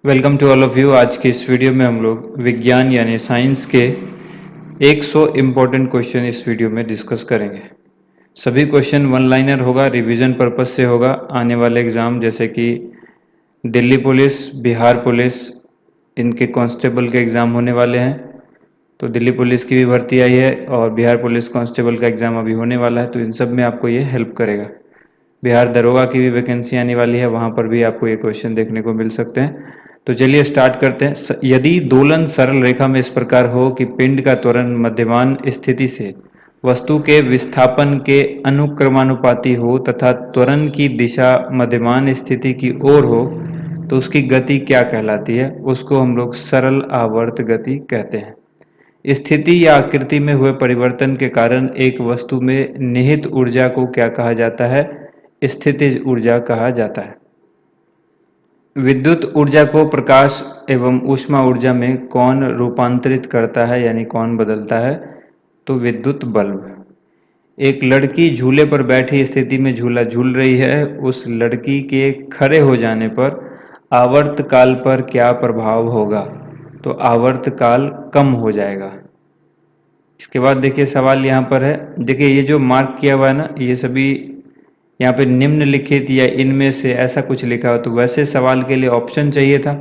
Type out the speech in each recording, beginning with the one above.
Welcome to all of you. आज की इस वीडियो में हम लोग विज्ञान यानी साइंस के 100 इम्पोर्टेंट क्वेश्चन इस वीडियो में डिस्कस करेंगे। सभी क्वेश्चन वन लाइनर होगा, रिवीजन पर्पस से होगा। आने वाले एग्ज़ाम जैसे कि दिल्ली पुलिस, बिहार पुलिस, इनके कांस्टेबल के एग्ज़ाम होने वाले हैं। तो दिल्ली पुलिस की भी भर्ती आई है और बिहार पुलिस कांस्टेबल का एग्ज़ाम अभी होने वाला है, तो इन सब में आपको ये हेल्प करेगा। बिहार दरोगा की भी वैकेंसी आने वाली है, वहाँ पर भी आपको ये क्वेश्चन देखने को मिल सकते हैं। तो चलिए स्टार्ट करते हैं। यदि दोलन सरल रेखा में इस प्रकार हो कि पिंड का त्वरण मध्यमान स्थिति से वस्तु के विस्थापन के अनुक्रमानुपाती हो तथा त्वरण की दिशा मध्यमान स्थिति की ओर हो, तो उसकी गति क्या कहलाती है? उसको हम लोग सरल आवर्त गति कहते हैं। स्थिति या आकृति में हुए परिवर्तन के कारण एक वस्तु में निहित ऊर्जा को क्या कहा जाता है? स्थितिज ऊर्जा कहा जाता है। विद्युत ऊर्जा को प्रकाश एवं ऊष्मा ऊर्जा में कौन रूपांतरित करता है यानी कौन बदलता है? तो विद्युत बल्ब। एक लड़की झूले पर बैठी स्थिति में झूला झूल रही है। उस लड़की के खड़े हो जाने पर आवर्तकाल पर क्या प्रभाव होगा? तो आवर्तकाल कम हो जाएगा। इसके बाद देखिए सवाल यहाँ पर है। देखिए ये जो मार्क किया हुआ है ना, ये सभी यहाँ पे निम्नलिखित या इनमें से ऐसा कुछ लिखा हो, तो वैसे सवाल के लिए ऑप्शन चाहिए था,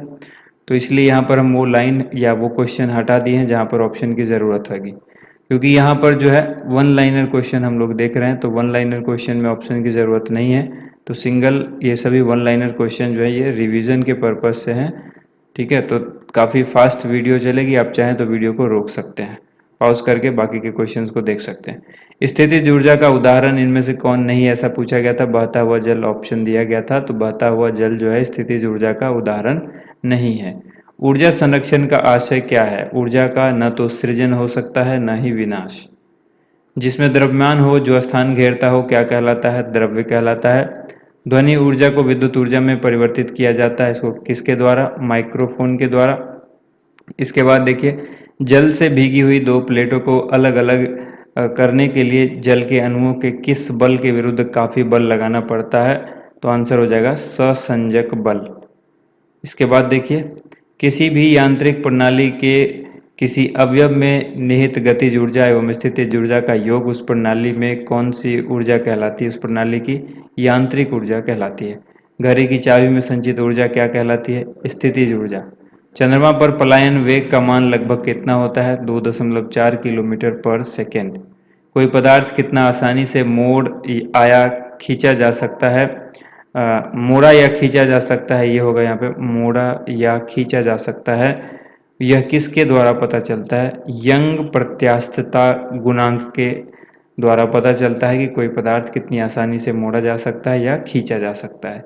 तो इसलिए यहाँ पर हम वो लाइन या वो क्वेश्चन हटा दिए हैं जहाँ पर ऑप्शन की ज़रूरत होगी। क्योंकि यहाँ पर जो है वन लाइनर क्वेश्चन हम लोग देख रहे हैं, तो वन लाइनर क्वेश्चन में ऑप्शन की ज़रूरत नहीं है। तो सिंगल ये सभी वन लाइनर क्वेश्चन जो है ये रिवीजन के पर्पज़ से हैं। ठीक है, तो काफ़ी फास्ट वीडियो चलेगी, आप चाहें तो वीडियो को रोक सकते हैं, पॉज करके बाकी के क्वेश्चंस को देख सकते हैं। स्थितिज ऊर्जा का उदाहरण इनमें से कौन नहीं, ऐसा पूछा गया था। बहता हुआ जल ऑप्शन दिया गया था, तो बहता हुआ जल जो है स्थितिज ऊर्जा का उदाहरण नहीं है। ऊर्जा संरक्षण का आशय क्या है? ऊर्जा का न तो सृजन हो सकता है न ही विनाश। जिसमें द्रव्यमान हो, जो स्थान घेरता हो, क्या कहलाता है? द्रव्य कहलाता है। ध्वनि ऊर्जा को विद्युत ऊर्जा में परिवर्तित किया जाता है, इसको किसके द्वारा? माइक्रोफोन के द्वारा। इसके बाद देखिए, जल से भीगी हुई दो प्लेटों को अलग अलग करने के लिए जल के अणुओं के किस बल के विरुद्ध काफ़ी बल लगाना पड़ता है? तो आंसर हो जाएगा सहसंजक बल। इसके बाद देखिए, किसी भी यांत्रिक प्रणाली के किसी अवयव में निहित गतिज ऊर्जा एवं स्थितिज ऊर्जा का योग उस प्रणाली में कौन सी ऊर्जा कहलाती है? उस प्रणाली की यांत्रिक ऊर्जा कहलाती है। घड़ी की चाबी में संचित ऊर्जा क्या कहलाती है? स्थितिज ऊर्जा। चंद्रमा पर पलायन वेग का मान लगभग कितना होता है? 2.4 किलोमीटर पर सेकेंड। कोई पदार्थ कितना आसानी से मोड़ आया खींचा जा सकता है? मोड़ा या खींचा जा सकता है, ये होगा यहाँ पे मोड़ा या खींचा जा सकता है। यह किसके द्वारा पता चलता है? यंग प्रत्यास्थता गुणांक के द्वारा पता चलता है कि कोई पदार्थ कितनी आसानी से मोड़ा जा सकता है या खींचा जा सकता है।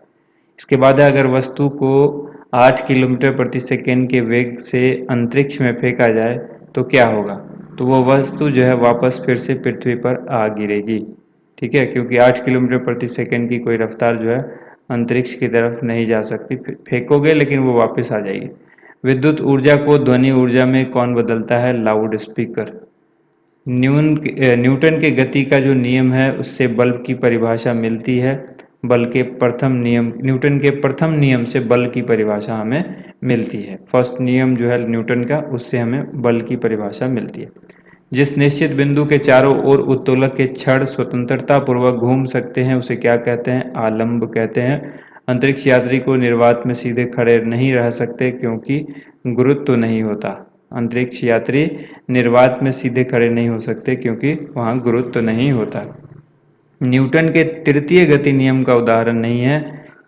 इसके बाद है, अगर वस्तु को 8 किलोमीटर प्रति सेकेंड के वेग से अंतरिक्ष में फेंका जाए तो क्या होगा? तो वो वस्तु जो है वापस फिर से पृथ्वी पर आ गिरेगी। ठीक है, क्योंकि 8 किलोमीटर प्रति सेकेंड की कोई रफ्तार जो है अंतरिक्ष की तरफ नहीं जा सकती। फेंकोगे लेकिन वो वापस आ जाएगी। विद्युत ऊर्जा को ध्वनि ऊर्जा में कौन बदलता है? Loud speaker. न्यूटन के गति का जो नियम है उससे बल्ब की परिभाषा मिलती है। बल के प्रथम नियम, न्यूटन के प्रथम नियम से बल की परिभाषा हमें मिलती है। फर्स्ट नियम जो है न्यूटन का, उससे हमें बल की परिभाषा मिलती है। जिस निश्चित बिंदु के चारों ओर उत्तोलक के छड़ स्वतंत्रता पूर्वक घूम सकते हैं उसे क्या कहते हैं? आलंब कहते हैं। अंतरिक्ष यात्री को निर्वात में सीधे खड़े नहीं रह सकते क्योंकि गुरुत्व नहीं होता। अंतरिक्ष यात्री निर्वात में सीधे खड़े नहीं हो सकते क्योंकि वहाँ गुरुत्व नहीं होता। न्यूटन के तृतीय गति नियम का उदाहरण नहीं है,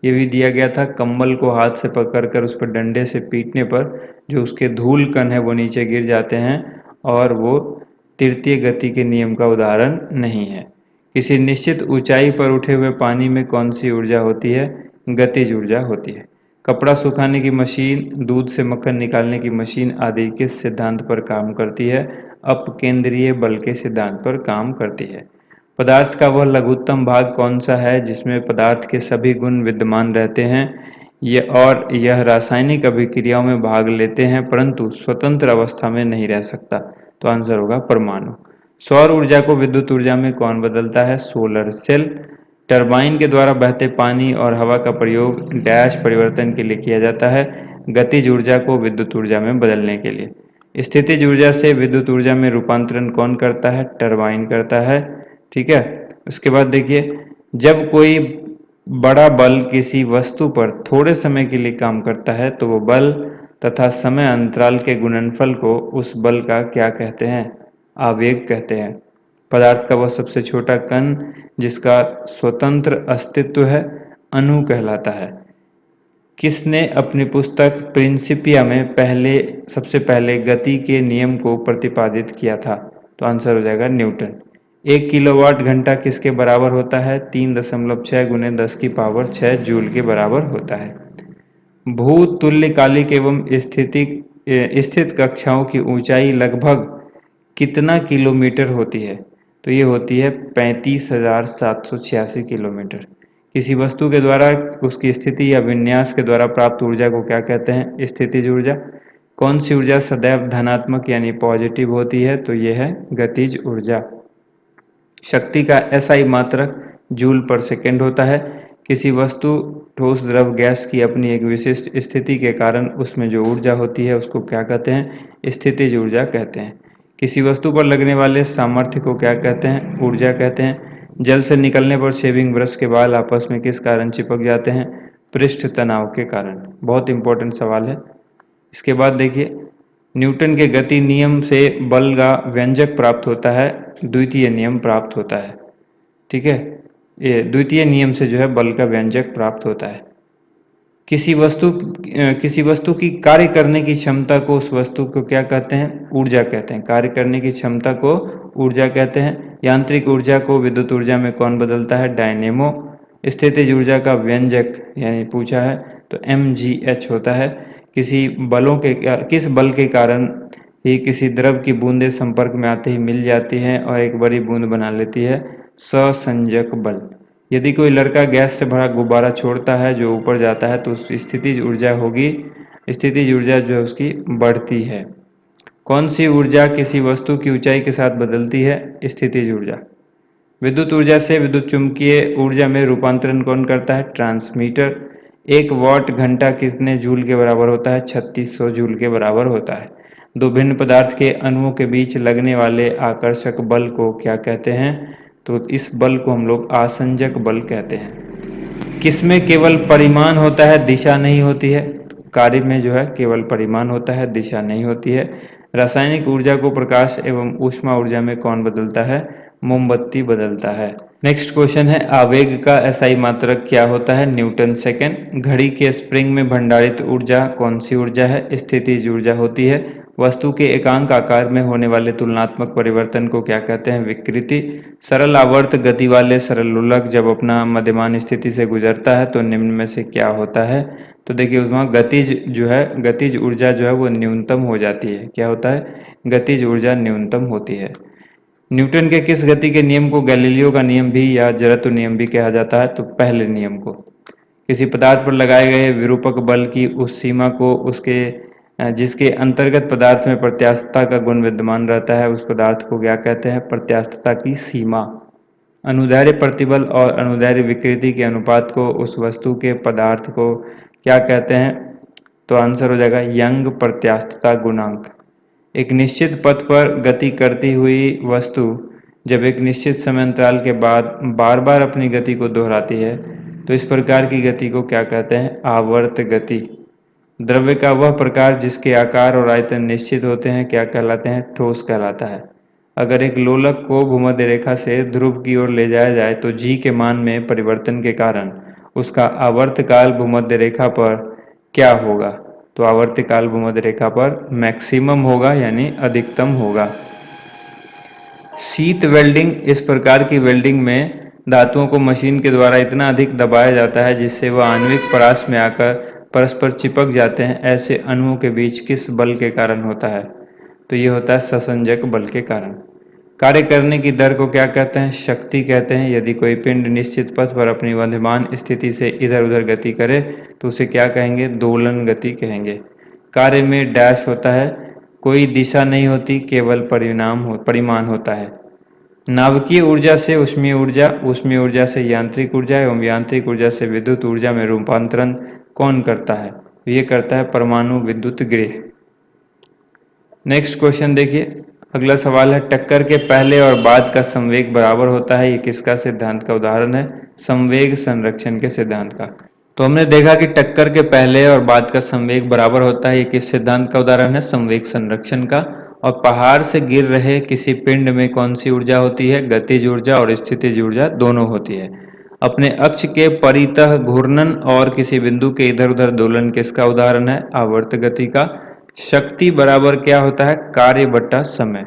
ये भी दिया गया था। कंबल को हाथ से पकड़कर उस पर डंडे से पीटने पर जो उसके धूल कण है वो नीचे गिर जाते हैं, और वो तृतीय गति के नियम का उदाहरण नहीं है। किसी निश्चित ऊंचाई पर उठे हुए पानी में कौन सी ऊर्जा होती है? गतिज ऊर्जा होती है। कपड़ा सुखाने की मशीन, दूध से मक्खन निकालने की मशीन आदि किस सिद्धांत पर काम करती है? अपकेंद्रीय बल के सिद्धांत पर काम करती है। पदार्थ का वह लघुत्तम भाग कौन सा है जिसमें पदार्थ के सभी गुण विद्यमान रहते हैं यह रासायनिक अभिक्रियाओं में भाग लेते हैं परंतु स्वतंत्र अवस्था में नहीं रह सकता? तो आंसर होगा परमाणु। सौर ऊर्जा को विद्युत ऊर्जा में कौन बदलता है? Solar cell. टरबाइन के द्वारा बहते पानी और हवा का प्रयोग डैश परिवर्तन के लिए किया जाता है। गतिज ऊर्जा को विद्युत ऊर्जा में बदलने के लिए। स्थितिज ऊर्जा से विद्युत ऊर्जा में रूपांतरण कौन करता है? टरबाइन करता है। ठीक है। उसके बाद देखिए, जब कोई बड़ा बल किसी वस्तु पर थोड़े समय के लिए काम करता है तो वो बल तथा समय अंतराल के गुणनफल को उस बल का क्या कहते हैं? आवेग कहते हैं। पदार्थ का वह सबसे छोटा कण जिसका स्वतंत्र अस्तित्व है, अणु कहलाता है। किसने अपनी पुस्तक प्रिंसिपिया में सबसे पहले गति के नियम को प्रतिपादित किया था? तो आंसर हो जाएगा न्यूटन। 1 किलोवाट घंटा किसके बराबर होता है? 3.6 गुने 10 की पावर 6 जूल के बराबर होता है। भूतुल्यकालिक एवं स्थित कक्षाओं की ऊंचाई लगभग कितना किलोमीटर होती है? तो ये होती है 35,786 किलोमीटर। किसी वस्तु के द्वारा उसकी स्थिति या विन्यास के द्वारा प्राप्त ऊर्जा को क्या कहते हैं? स्थितिज ऊर्जा। कौन सी ऊर्जा सदैव धनात्मक यानी पॉजिटिव होती है? तो ये है गतिज ऊर्जा। शक्ति का एसआई मात्रक जूल पर सेकेंड होता है। किसी वस्तु, ठोस, द्रव, गैस की अपनी एक विशिष्ट स्थिति के कारण उसमें जो ऊर्जा होती है उसको क्या कहते हैं? स्थितिज ऊर्जा कहते हैं। किसी वस्तु पर लगने वाले सामर्थ्य को क्या कहते हैं? ऊर्जा कहते हैं। जल से निकलने पर शेविंग ब्रश के बाल आपस में किस कारण चिपक जाते हैं? पृष्ठ तनाव के कारण। बहुत इंपॉर्टेंट सवाल है। इसके बाद देखिए, न्यूटन के गति नियम से बल का व्यंजक प्राप्त होता है, द्वितीय नियम प्राप्त होता है। ठीक है, ये द्वितीय नियम से जो है बल का व्यंजक प्राप्त होता है। किसी वस्तु की कार्य करने की क्षमता को, उस वस्तु को क्या कहते हैं? ऊर्जा कहते हैं। कार्य करने की क्षमता को ऊर्जा कहते हैं। यांत्रिक ऊर्जा को विद्युत ऊर्जा में कौन बदलता है? डायनेमो। स्थितिज ऊर्जा का व्यंजक यानी पूछा है तो mgh होता है। किस बल के कारण ही किसी द्रव की बूंदें संपर्क में आते ही मिल जाती हैं और एक बड़ी बूंद बना लेती है? ससंजक बल। यदि कोई लड़का गैस से भरा गुब्बारा छोड़ता है जो ऊपर जाता है तो उसकी स्थितिज ऊर्जा होगी, स्थितिज ऊर्जा जो है उसकी बढ़ती है। कौन सी ऊर्जा किसी वस्तु की ऊंचाई के साथ बदलती है? स्थितिज ऊर्जा। विद्युत ऊर्जा से विद्युत चुंबकीय ऊर्जा में रूपांतरण कौन करता है? ट्रांसमीटर। 1 वाट घंटा कितने जूल के बराबर होता है? 3600 जूल के बराबर होता है। दो भिन्न पदार्थ के अणुओं के बीच लगने वाले आकर्षक बल को क्या कहते हैं? तो इस बल को हम लोग आसंजक बल कहते हैं। किसमें केवल परिमाण होता है, दिशा नहीं होती है? कार्य में जो है केवल परिमाण होता है, दिशा नहीं होती है। रासायनिक ऊर्जा को प्रकाश एवं ऊष्मा ऊर्जा में कौन बदलता है? मोमबत्ती बदलता है। नेक्स्ट क्वेश्चन है, आवेग का एसआई मात्रक क्या होता है? Newton second. घड़ी के स्प्रिंग में भंडारित ऊर्जा कौन सी ऊर्जा है? स्थितिज ऊर्जा होती है। वस्तु के एकांक आकार में होने वाले तुलनात्मक परिवर्तन को क्या कहते हैं? विकृति। सरल आवर्त गति वाले सरल लोलक जब अपना मध्यमान स्थिति से गुजरता है तो निम्न में से क्या होता है? तो देखिए वहाँ गतिज ऊर्जा जो है वो न्यूनतम हो जाती है। क्या होता है? गतिज ऊर्जा न्यूनतम होती है। न्यूटन के किस गति के नियम को गैलीलियो का नियम भी या जड़त्व नियम भी कहा जाता है? तो पहले नियम को। किसी पदार्थ पर लगाए गए विरूपक बल की उस सीमा को जिसके अंतर्गत पदार्थ में प्रत्यास्थता का गुण विद्यमान रहता है उस पदार्थ को क्या कहते हैं? प्रत्यास्थता की सीमा। अनुदैर्ध्य प्रतिबल और अनुदैर्ध्य विकृति के अनुपात को उस वस्तु के पदार्थ को क्या कहते हैं? तो आंसर हो जाएगा यंग प्रत्यास्थता गुणांक। एक निश्चित पथ पर गति करती हुई वस्तु जब एक निश्चित समय अंतराल के बाद बार बार अपनी गति को दोहराती है तो इस प्रकार की गति को क्या कहते हैं? आवर्त गति। द्रव्य का वह प्रकार जिसके आकार और आयतन निश्चित होते हैं क्या कहलाते हैं? ठोस कहलाता है। अगर एक लोलक को भूमध्य रेखा से ध्रुव की ओर ले जाया जाए तो जी के मान में परिवर्तन के कारण उसका आवर्तकाल भूमध्य रेखा पर क्या होगा? तो आवर्तकाल भूमध्य रेखा पर मैक्सिमम होगा यानी अधिकतम होगा। शीत वेल्डिंग, इस प्रकार की वेल्डिंग में धातुओं को मशीन के द्वारा इतना अधिक दबाया जाता है जिससे वह आणविक परास में आकर परस्पर चिपक जाते हैं। ऐसे अणुओं के बीच किस बल के कारण होता है? तो ये होता है ससंजक बल के कारण। कार्य करने की दर को क्या कहते हैं? शक्ति कहते हैं। यदि कोई पिंड निश्चित पथ पर अपनी मध्यमान स्थिति से इधर उधर गति करे तो उसे क्या कहेंगे? दोलन गति कहेंगे। कार्य में डैश होता है, कोई दिशा नहीं होती, केवल परिमाण होता है। नाभिकीय ऊर्जा से ऊष्मीय ऊर्जा से यांत्रिक ऊर्जा एवं यांत्रिक ऊर्जा से विद्युत ऊर्जा में रूपांतरण कौन करता है? ये करता है परमाणु विद्युत गृह। नेक्स्ट क्वेश्चन देखिए, अगला सवाल है, टक्कर के पहले और बाद का संवेग बराबर होता है, ये किसका सिद्धांत का उदाहरण है? संवेग संरक्षण के सिद्धांत का। तो हमने देखा कि टक्कर के पहले और बाद का संवेग बराबर होता है, ये किस सिद्धांत का उदाहरण है? संवेग संरक्षण का। और पहाड़ से गिर रहे किसी पिंड में कौन सी ऊर्जा होती है? गतिज ऊर्जा और स्थितिज ऊर्जा दोनों होती है। अपने अक्ष के परितः घूर्णन और किसी बिंदु के इधर उधर दोलन किसका उदाहरण है? आवर्त गति का। शक्ति बराबर क्या होता है? कार्य बट्टा समय।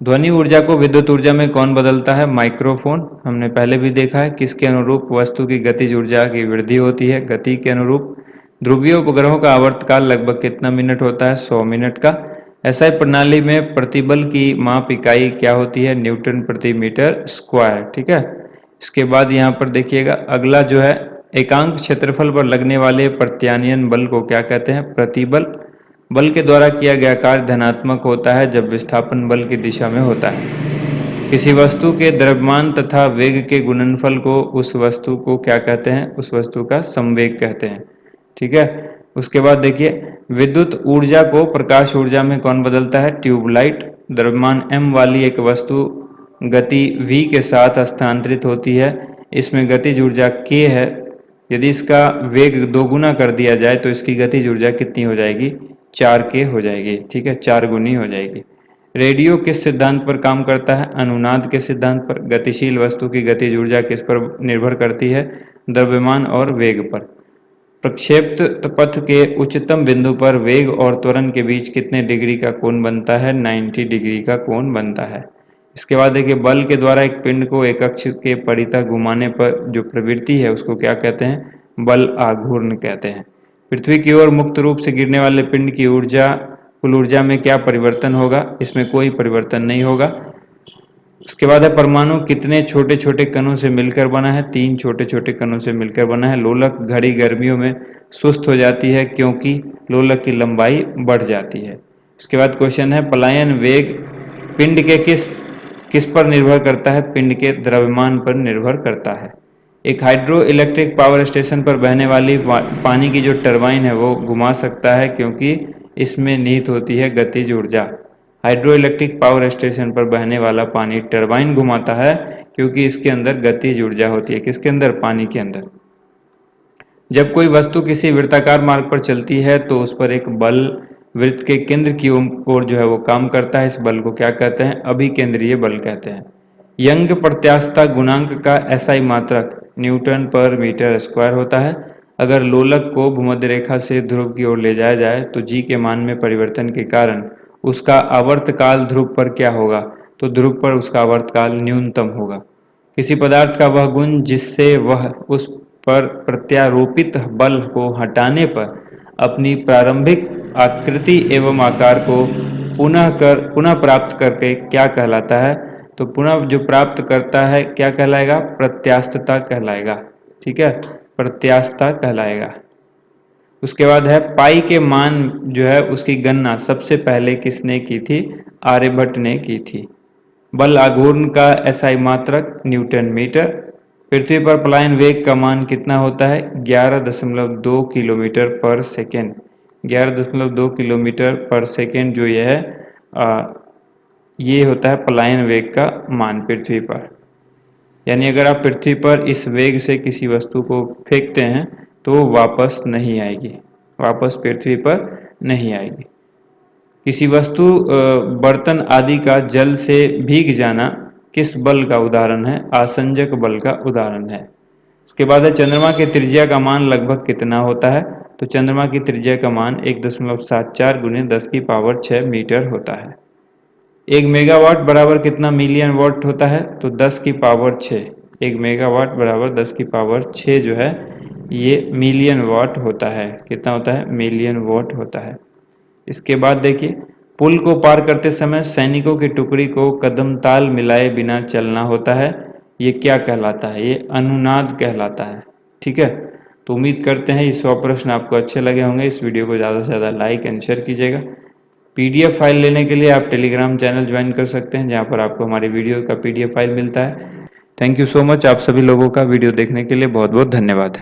ध्वनि ऊर्जा को विद्युत ऊर्जा में कौन बदलता है? माइक्रोफोन। हमने पहले भी देखा है, किसके अनुरूप वस्तु की गतिज ऊर्जा की वृद्धि होती है? गति के अनुरूप। ध्रुवीय उपग्रहों का आवर्तकाल लगभग कितना मिनट होता है? 100 मिनट का। एसआई प्रणाली में प्रतिबल की माप इकाई क्या होती है? न्यूटन प्रति मीटर स्क्वायर। ठीक है। इसके बाद यहाँ पर देखिएगा, अगला जो है, एकांक क्षेत्रफल पर लगने वाले प्रत्यानयन बल को क्या कहते हैं? प्रतिबल। बल के द्वारा किया गया कार्य धनात्मक होता है जब विस्थापन बल की दिशा में होता है। किसी वस्तु के द्रव्यमान तथा वेग के गुणनफल को उस वस्तु को क्या कहते हैं? उस वस्तु का संवेग कहते हैं। ठीक है। उसके बाद देखिए, विद्युत ऊर्जा को प्रकाश ऊर्जा में कौन बदलता है? ट्यूबलाइट। द्रव्यमान m वाली एक वस्तु गति v के साथ स्थानांतरित होती है, इसमें गतिज ऊर्जा k है। यदि इसका वेग दोगुना कर दिया जाए तो इसकी गतिज ऊर्जा कितनी हो जाएगी? 4k हो जाएगी। ठीक है, 4 गुनी हो जाएगी। रेडियो किस सिद्धांत पर काम करता है? अनुनाद के सिद्धांत पर। गतिशील वस्तु की गतिज ऊर्जा किस पर निर्भर करती है? द्रव्यमान और वेग पर। प्रक्षेप्त पथ के उच्चतम बिंदु पर वेग और त्वरण के बीच कितने डिग्री का कोण बनता है? 90 डिग्री का कोण बनता है। इसके बाद देखिए, बल के द्वारा एक पिंड को एक अक्ष के परितः घुमाने पर जो प्रवृत्ति है उसको क्या कहते हैं? बल आघूर्ण कहते हैं। पृथ्वी की ओर मुक्त रूप से गिरने वाले पिंड की ऊर्जा, कुल ऊर्जा में क्या परिवर्तन होगा? इसमें कोई परिवर्तन नहीं होगा। उसके बाद है, परमाणु कितने छोटे छोटे कणों से मिलकर बना है? 3 छोटे छोटे कणों से मिलकर बना है। लोलक घड़ी गर्मियों में सुस्त हो जाती है क्योंकि लोलक की लंबाई बढ़ जाती है। उसके बाद क्वेश्चन है, पलायन वेग पिंड के किस किस पर निर्भर करता है? पिंड के द्रव्यमान पर निर्भर करता है। एक हाइड्रो इलेक्ट्रिक पावर स्टेशन पर बहने वाली पानी की जो टरबाइन है वो घुमा सकता है क्योंकि इसमें निहित होती है गतिज ऊर्जा। हाइड्रो इलेक्ट्रिक पावर स्टेशन पर बहने वाला पानी टरबाइन घुमाता है क्योंकि इसके अंदर गतिज ऊर्जा होती है। किसके अंदर? पानी के अंदर। जब कोई वस्तु किसी वृत्ताकार मार्ग पर चलती है तो उस पर एक बल वृत्त के केंद्र की ओर जो है वो काम करता है। इस बल को क्या कहते हैं? अभिकेंद्रीय बल कहते हैं। यंग प्रत्यास्थता गुणांक का एसआई मात्रक न्यूटन पर मीटर स्क्वायर होता है। अगर लोलक को भूमध्य रेखा से ध्रुव की ओर ले जाया जाए तो जी के मान में परिवर्तन के कारण उसका आवर्तकाल ध्रुव पर क्या होगा? तो ध्रुव पर उसका आवर्तकाल न्यूनतम होगा। किसी पदार्थ का वह गुण जिससे वह उस पर प्रत्यारोपित बल को हटाने पर अपनी प्रारंभिक आकृति एवं आकार को पुनः प्राप्त करके क्या कहलाता है? तो पुनः जो प्राप्त करता है क्या कहलाएगा? प्रत्यास्थता कहलाएगा। ठीक है, प्रत्यास्थता कहलाएगा। उसके बाद है, पाई के मान जो है उसकी गणना सबसे पहले किसने की थी? आर्यभट्ट ने की थी। बल आघूर्ण का एसआई मात्रक न्यूटन मीटर। पृथ्वी पर पलायन वेग का मान कितना होता है? 11.2 किलोमीटर पर सेकेंड। 11.2 किलोमीटर पर सेकेंड जो ये है, ये होता है पलायन वेग का मान पृथ्वी पर। यानी अगर आप पृथ्वी पर इस वेग से किसी वस्तु को फेंकते हैं तो वो वापस नहीं आएगी, वापस पृथ्वी पर नहीं आएगी। किसी वस्तु बर्तन आदि का जल से भीग जाना किस बल का उदाहरण है? आसंजक बल का उदाहरण है। उसके बाद है, चंद्रमा की त्रिज्या का मान लगभग कितना होता है? तो चंद्रमा की त्रिज्या का मान 1.74 गुने 10 की पावर 6 मीटर होता है। 1 मेगावाट बराबर कितना मिलियन वाट होता है? तो 10 की पावर 6। 1 मेगावाट बराबर 10 की पावर 6 जो है ये मिलियन वाट होता है। कितना होता है? मिलियन वाट होता है। इसके बाद देखिए, पुल को पार करते समय सैनिकों की टुकड़ी को कदम ताल मिलाए बिना चलना होता है, ये क्या कहलाता है? ये अनुनाद कहलाता है। ठीक है, तो उम्मीद करते हैं ये 100 प्रश्न आपको अच्छे लगे होंगे। इस वीडियो को ज़्यादा से ज़्यादा लाइक एंड शेयर कीजिएगा। पीडीएफ फाइल लेने के लिए आप टेलीग्राम चैनल ज्वाइन कर सकते हैं जहाँ पर आपको हमारी वीडियो का पीडीएफ फाइल मिलता है। Thank you so much. आप सभी लोगों का वीडियो देखने के लिए बहुत बहुत धन्यवाद।